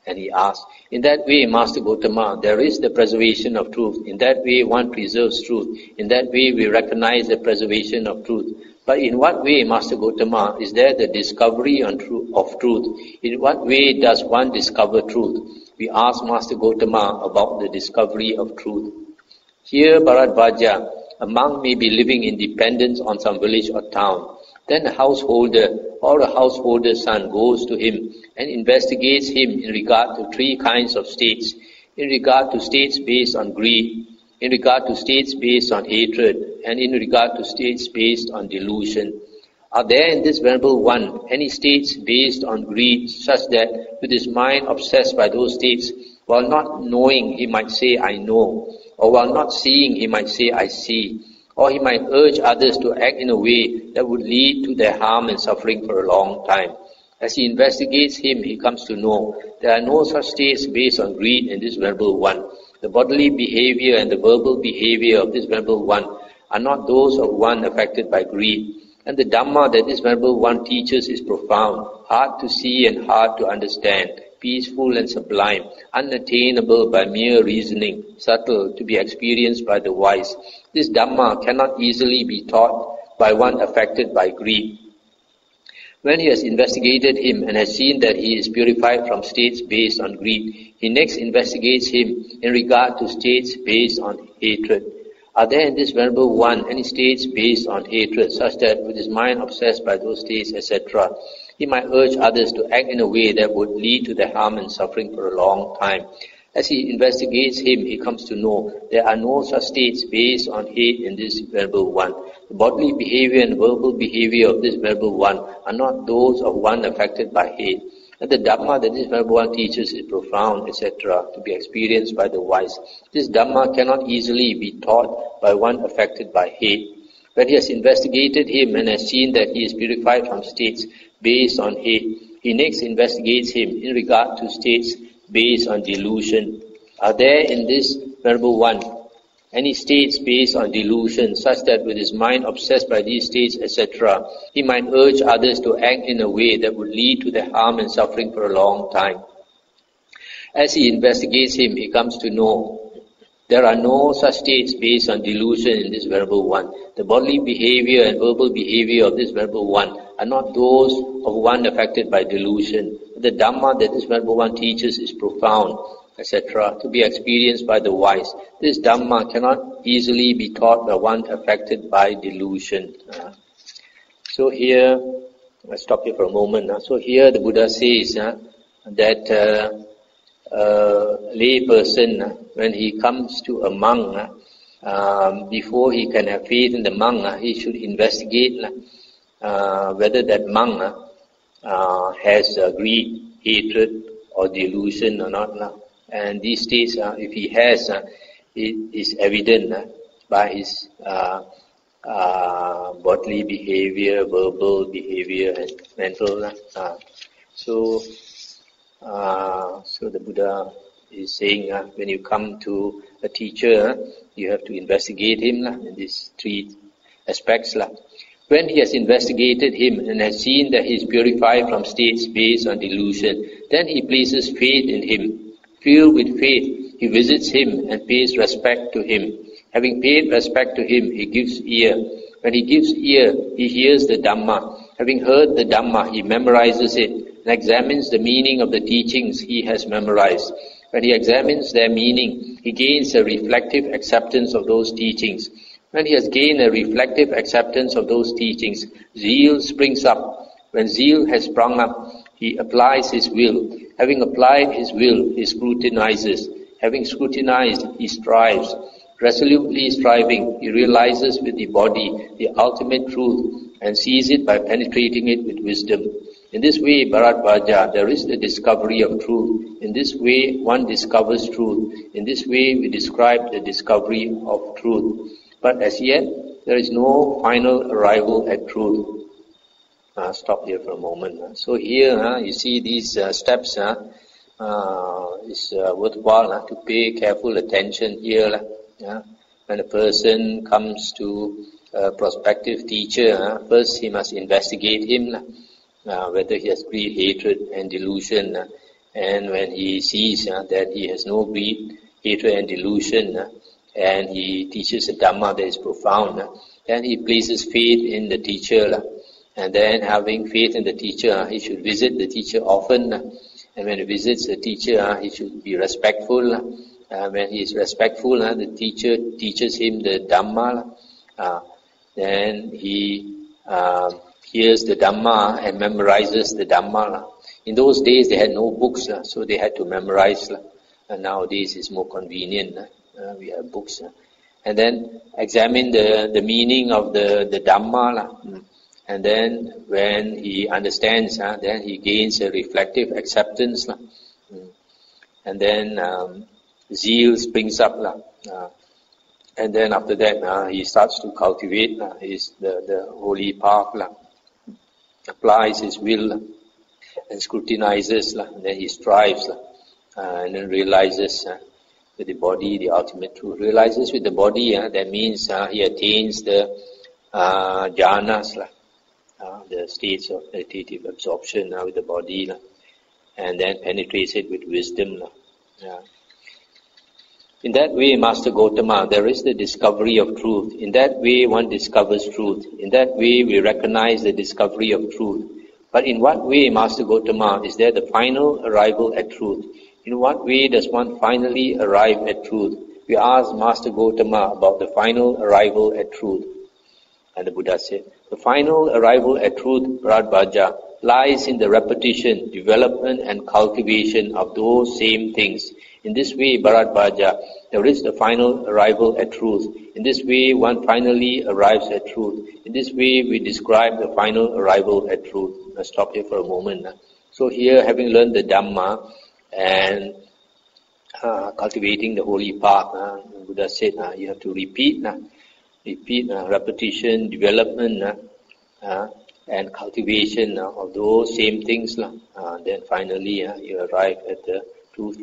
And he asked, in that way, Master Gautama, there is the preservation of truth. In that way, one preserves truth. In that way, we recognize the preservation of truth. But in what way, Master Gautama, is there the discovery of truth? In what way does one discover truth? We ask Master Gautama about the discovery of truth. Here, Bharadvaja, a monk may be living in dependence on some village or town. Then a householder or a householder's son goes to him and investigates him in regard to three kinds of states. In regard to states based on greed, in regard to states based on hatred, and in regard to states based on delusion. Are there in this Venerable One any states based on greed, such that with his mind obsessed by those states, while not knowing he might say, I know, or while not seeing he might say, I see, or he might urge others to act in a way that would lead to their harm and suffering for a long time. As he investigates him, he comes to know there are no such states based on greed in this Venerable One. The bodily behavior and the verbal behavior of this Venerable One are not those of one affected by greed. And the Dhamma that this Venerable One teaches is profound, hard to see and hard to understand, peaceful and sublime, unattainable by mere reasoning, subtle to be experienced by the wise. This Dhamma cannot easily be taught by one affected by greed. When he has investigated him and has seen that he is purified from states based on greed, he next investigates him in regard to states based on hatred. Are there in this Venerable One any states based on hatred, such that with his mind obsessed by those states, etc., he might urge others to act in a way that would lead to their harm and suffering for a long time? As he investigates him, he comes to know there are no such states based on hate in this Venerable One. The bodily behavior and verbal behavior of this Venerable One are not those of one affected by hate. And the Dhamma that this Venerable One teaches is profound, etc., to be experienced by the wise. This Dhamma cannot easily be taught by one affected by hate. When he has investigated him and has seen that he is purified from states based on hate, he next investigates him in regard to states based on delusion. Are there in this Venerable One any states based on delusion, such that with his mind obsessed by these states, etc., he might urge others to act in a way that would lead to their harm and suffering for a long time? As he investigates him, he comes to know there are no such states based on delusion in this Venerable One. The bodily behavior and verbal behavior of this Venerable One are not those of one affected by delusion. The Dhamma that this Venerable One teaches is profound, etc., to be experienced by the wise. This Dhamma cannot easily be taught by one affected by delusion. So here, let's stop here for a moment. So here the Buddha says that lay person, when he comes to a monk, before he can have faith in the monk, he should investigate whether that monk has greed, hatred, or delusion or not. And these states, if he has, it is evident by his bodily behavior, verbal behavior, and mental. So the Buddha is saying, when you come to a teacher, you have to investigate him in these three aspects. When he has investigated him and has seen that he is purified from states based on delusion, then he places faith in him. Filled with faith, he visits him and pays respect to him. Having paid respect to him, he gives ear. When he gives ear, he hears the Dhamma. Having heard the Dhamma, he memorizes it and examines the meaning of the teachings he has memorized. When he examines their meaning, he gains a reflective acceptance of those teachings. When he has gained a reflective acceptance of those teachings, zeal springs up. When zeal has sprung up, he applies his will. Having applied his will, he scrutinizes. Having scrutinized, he strives. Resolutely striving, he realizes with the body the ultimate truth and sees it by penetrating it with wisdom. In this way, Bharadvaja, there is the discovery of truth. In this way, one discovers truth. In this way, we describe the discovery of truth. But as yet, there is no final arrival at truth. Stop here for a moment. So here, you see these steps. It's worthwhile to pay careful attention here. When a person comes to a prospective teacher, first he must investigate him, whether he has greed, hatred, and delusion. And when he sees that he has no greed, hatred and delusion, and he teaches a Dhamma that is profound, then he places faith in the teacher. And then having faith in the teacher, he should visit the teacher often. And when he visits the teacher, he should be respectful. When he is respectful, the teacher teaches him the Dhamma. Then he hears the Dhamma and memorizes the Dhamma. In those days, they had no books, so they had to memorize. And nowadays, it's more convenient. We have books. And then examine the meaning of the Dhamma. And then when he understands, then he gains a reflective acceptance. And then zeal springs up. And then after that, he starts to cultivate the holy path. Applies his will and scrutinizes. And then he strives. And then realizes with the body the ultimate truth. Realizes with the body, that means he attains the jhanas. The states of meditative absorption with the body, and then penetrates it with wisdom. In that way, Master Gautama, there is the discovery of truth. In that way, one discovers truth. In that way, we recognize the discovery of truth. But in what way, Master Gautama, is there the final arrival at truth? In what way does one finally arrive at truth? We asked Master Gautama about the final arrival at truth. And the Buddha said, the final arrival at truth, Bharadvaja, lies in the repetition, development and cultivation of those same things. In this way, Bharadvaja, there is the final arrival at truth. In this way, one finally arrives at truth. In this way, we describe the final arrival at truth. Let's stop here for a moment. So here, having learned the Dhamma and cultivating the holy path, the Buddha said, you have to repeat, repetition, development, and cultivation of those same things. Then finally, you arrive at the truth.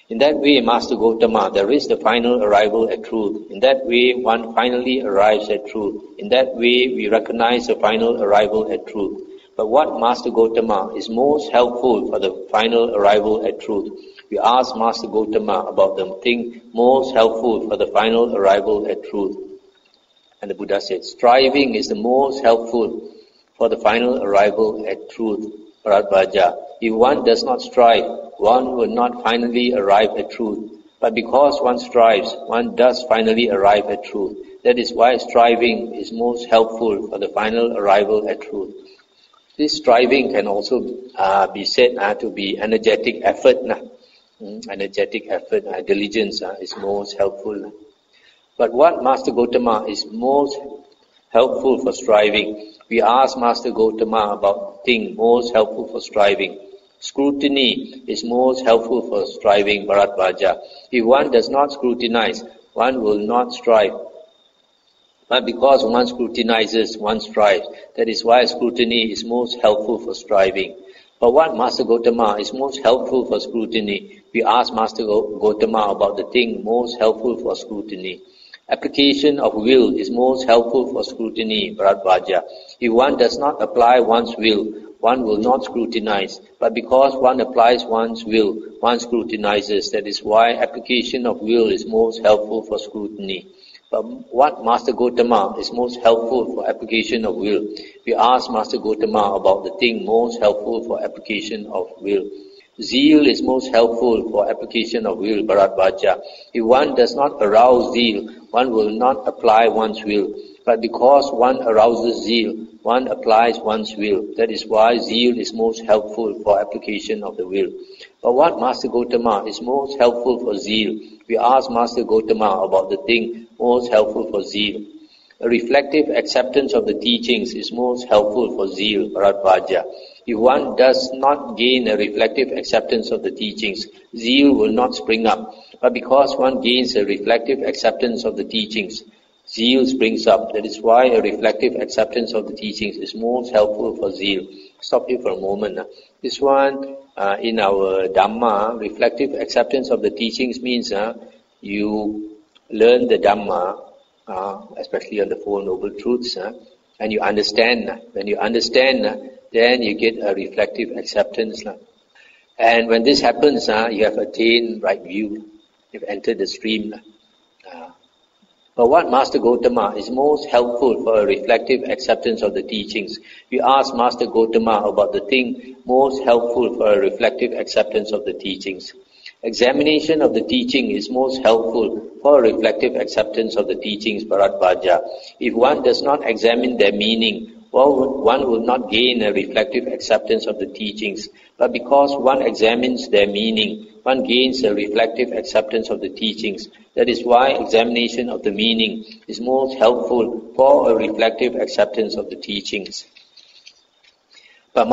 In that way, Master Gautama, there is the final arrival at truth. In that way, one finally arrives at truth. In that way, we recognize the final arrival at truth. But what, Master Gautama, is most helpful for the final arrival at truth? We asked Master Gautama about the thing most helpful for the final arrival at truth. And the Buddha said, striving is the most helpful for the final arrival at truth, Bharadvaja. If one does not strive, one will not finally arrive at truth. But because one strives, one does finally arrive at truth. That is why striving is most helpful for the final arrival at truth. This striving can also be said to be energetic effort. Energetic effort, diligence is most helpful. But what, Master Gautama, is most helpful for striving? We asked Master Gautama about the thing most helpful for striving. Scrutiny is most helpful for striving, Bharadvaja. If one does not scrutinize, one will not strive. But because one scrutinizes, one strives. That is why scrutiny is most helpful for striving. But what, Master Gautama, is most helpful for scrutiny? We asked Master Gautama about the thing most helpful for scrutiny. Application of will is most helpful for scrutiny, Bharadvaja. If one does not apply one's will, one will not scrutinize. But because one applies one's will, one scrutinizes. That is why application of will is most helpful for scrutiny. But what, Master Gautama, is most helpful for application of will? We asked Master Gautama about the thing most helpful for application of will. Zeal is most helpful for application of will, Bharadvaja. If one does not arouse zeal, one will not apply one's will. But because one arouses zeal, one applies one's will. That is why zeal is most helpful for application of the will. But what, Master Gautama, is most helpful for zeal? We asked Master Gautama about the thing most helpful for zeal. A reflective acceptance of the teachings is most helpful for zeal, Bharadvaja. If one does not gain a reflective acceptance of the teachings, zeal will not spring up. But because one gains a reflective acceptance of the teachings, zeal springs up. That is why a reflective acceptance of the teachings is most helpful for zeal. Stop here for a moment. This one, in our Dhamma, reflective acceptance of the teachings means you learn the Dhamma, especially on the Four Noble Truths, and you understand. When you understand, then you get a reflective acceptance. And when this happens, you have attained right view. You've entered the stream. But what Master Gotama is most helpful for a reflective acceptance of the teachings? We ask Master Gotama about the thing most helpful for a reflective acceptance of the teachings. Examination of the teaching is most helpful for a reflective acceptance of the teachings, Bharadvaja. If one does not examine their meaning, one will not gain a reflective acceptance of the teachings. But because one examines their meaning, one gains a reflective acceptance of the teachings. That is why examination of the meaning is most helpful for a reflective acceptance of the teachings. But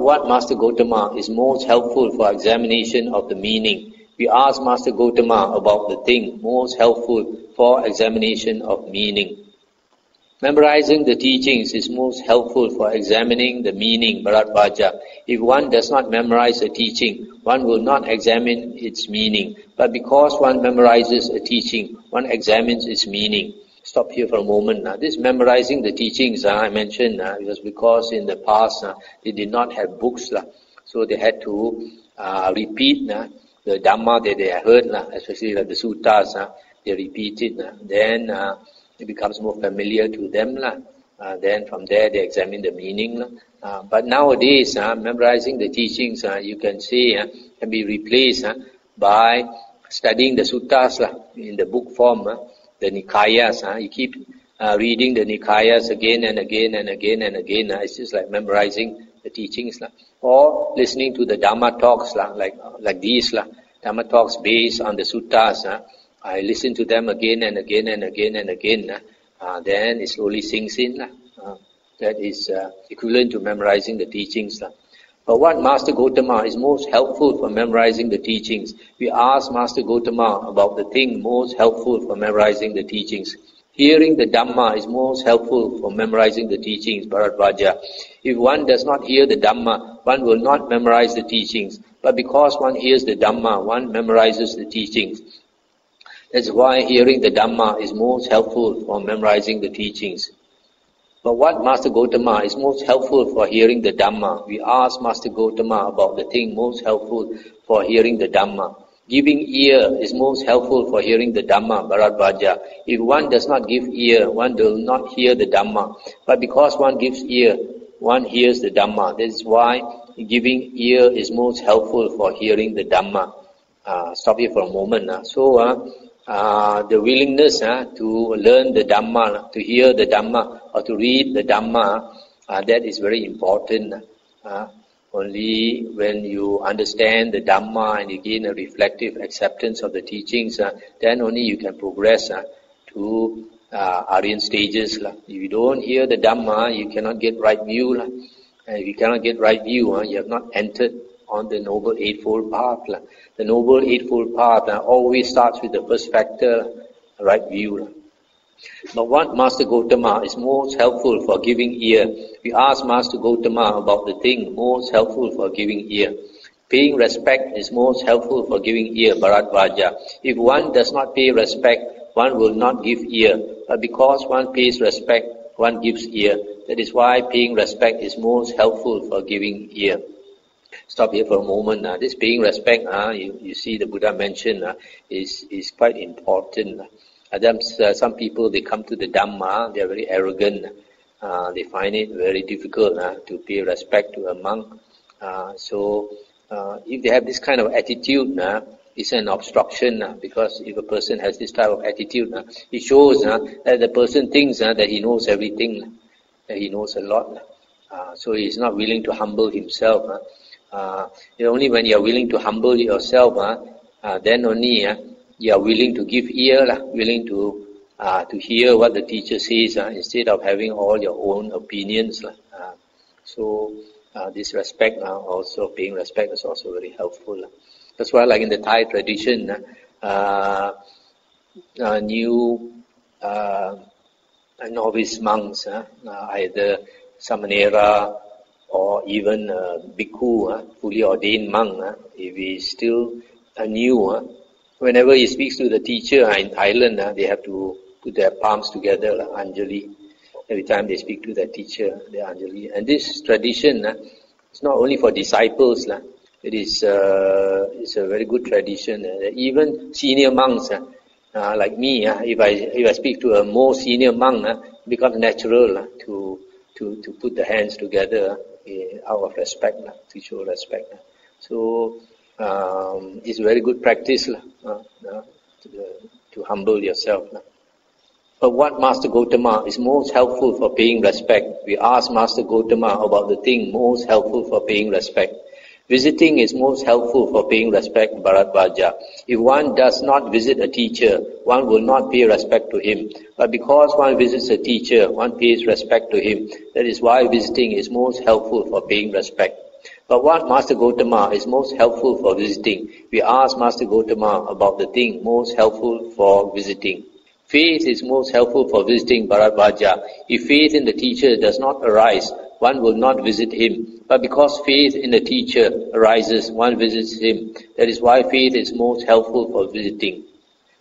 what Master Gotama is most helpful for examination of the meaning? We ask Master Gotama about the thing most helpful for examination of meaning. Memorizing the teachings is most helpful for examining the meaning, Bharadvaja. If one does not memorize a teaching, one will not examine its meaning. But because one memorizes a teaching, one examines its meaning. Stop here for a moment. This memorizing the teachings, I mentioned, it was because in the past they did not have books. So they had to repeat the Dhamma that they heard, especially like the suttas. They repeat it. Then it becomes more familiar to them. Then from there they examine the meaning. But nowadays, memorizing the teachings, you can say, can be replaced by studying the suttas in the book form, the Nikayas. You keep reading the Nikayas again and again and again and again. It's just like memorizing the teachings. Or listening to the Dhamma talks, like these. Dhamma talks based on the suttas. I listen to them again and again and again and again. Then it slowly sinks in. That is equivalent to memorizing the teachings. But what Master Gotama is most helpful for memorizing the teachings? We ask Master Gotama about the thing most helpful for memorizing the teachings. Hearing the Dhamma is most helpful for memorizing the teachings, Bharadvaja. If one does not hear the Dhamma, one will not memorize the teachings. But because one hears the Dhamma, one memorizes the teachings. That's why hearing the Dhamma is most helpful for memorizing the teachings. But what Master Gotama is most helpful for hearing the Dhamma? We ask Master Gotama about the thing most helpful for hearing the Dhamma. Giving ear is most helpful for hearing the Dhamma, Bharadvaja. If one does not give ear, one will not hear the Dhamma. But because one gives ear, one hears the Dhamma. That is why giving ear is most helpful for hearing the Dhamma. Stop here for a moment. The willingness to learn the Dhamma, to hear the Dhamma, or to read the Dhamma, that is very important. Only when you understand the Dhamma and you gain a reflective acceptance of the teachings, then only you can progress to Aryan stages. If you don't hear the Dhamma, you cannot get right view. If you cannot get right view, you have not entered on the Noble Eightfold Path. The Noble Eightfold Path always starts with the first factor, right view. But what Master Gotama is most helpful for giving ear? We ask Master Gotama about the thing most helpful for giving ear. Paying respect is most helpful for giving ear, Bharadvaja. If one does not pay respect, one will not give ear. But because one pays respect, one gives ear. That is why paying respect is most helpful for giving ear. Stop here for a moment. This paying respect, you see the Buddha mentioned, is quite important. Some people, they come to the Dhamma, they are very arrogant. They find it very difficult to pay respect to a monk. So if they have this kind of attitude, it's an obstruction, because if a person has this type of attitude, it shows that the person thinks that he knows everything, that he knows a lot. So he is not willing to humble himself. Only when you are willing to humble yourself, then only you are willing to give ear, willing to hear what the teacher says, instead of having all your own opinions. So this respect, also paying respect, is also very helpful. That's why, like in the Thai tradition, new novice monks, either samanera or even bhikkhu, fully ordained monk, if he is still new, whenever he speaks to the teacher in Thailand, they have to put their palms together, Anjali. Every time they speak to their teacher, they Anjali. And this tradition It's not only for disciples. It is it's a very good tradition. Even senior monks, like me, if I speak to a more senior monk, it becomes natural to put the hands together out of respect, to show respect. So it's a very good practice to humble yourself. But what Master Gotama is most helpful for paying respect? We ask Master Gotama about the thing most helpful for paying respect. Visiting is most helpful for paying respect, Bharadvaja. If one does not visit a teacher, one will not pay respect to him. But because one visits a teacher, one pays respect to him. That is why visiting is most helpful for paying respect. But what Master Gotama is most helpful for visiting? We ask Master Gotama about the thing most helpful for visiting. Faith is most helpful for visiting, Bharadvaja. If faith in the teacher does not arise, one will not visit him. But because faith in the teacher arises, one visits him. That is why faith is most helpful for visiting.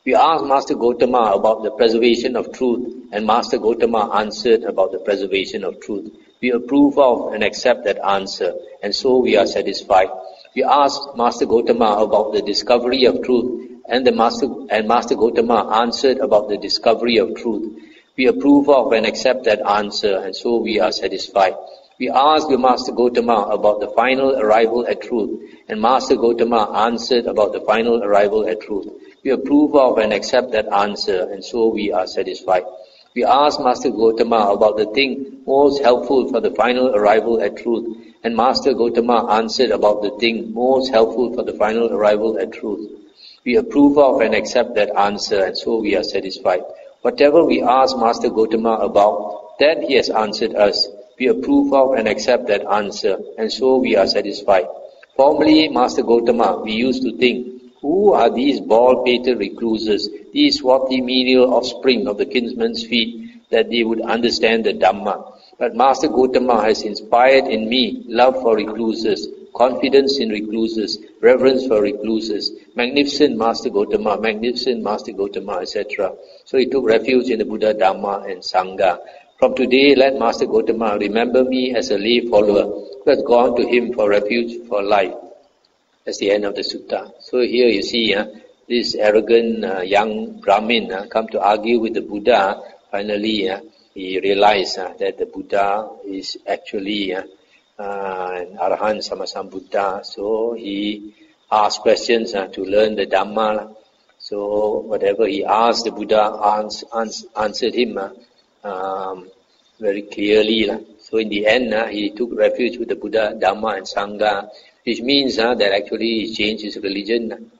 We asked Master Gotama about the preservation of truth, and Master Gotama answered about the preservation of truth. We approve of and accept that answer, and so we are satisfied. We asked Master Gotama about the discovery of truth, and Master Gotama answered about the discovery of truth. We approve of and accept that answer, and so we are satisfied. We asked the Master Gotama about the final arrival at truth, and Master Gotama answered about the final arrival at truth. We approve of and accept that answer, and so we are satisfied. We asked Master Gotama about the thing most helpful for the final arrival at truth, and Master Gotama answered about the thing most helpful for the final arrival at truth. We approve of and accept that answer, and so we are satisfied. Whatever we ask Master Gotama about, that he has answered us. We approve of and accept that answer, and so we are satisfied. Formerly, Master Gotama, we used to think, who are these bald-pated recluses, these swarthy menial offspring of the kinsman's feet, that they would understand the Dhamma? But Master Gotama has inspired in me love for recluses, confidence in recluses, reverence for recluses, magnificent Master Gotama, etc. So he took refuge in the Buddha, Dhamma and Sangha. From today, let Master Gotama remember me as a lay follower who has gone to him for refuge for life. That's the end of the sutta. So here you see this arrogant young Brahmin come to argue with the Buddha. Finally, he realized that the Buddha is actually an Arahant Sammasambuddha. So he asked questions to learn the Dhamma. So whatever he asked, the Buddha answered him very clearly. So in the end, he took refuge with the Buddha, Dhamma and Sangha, which means that actually he changed his religion.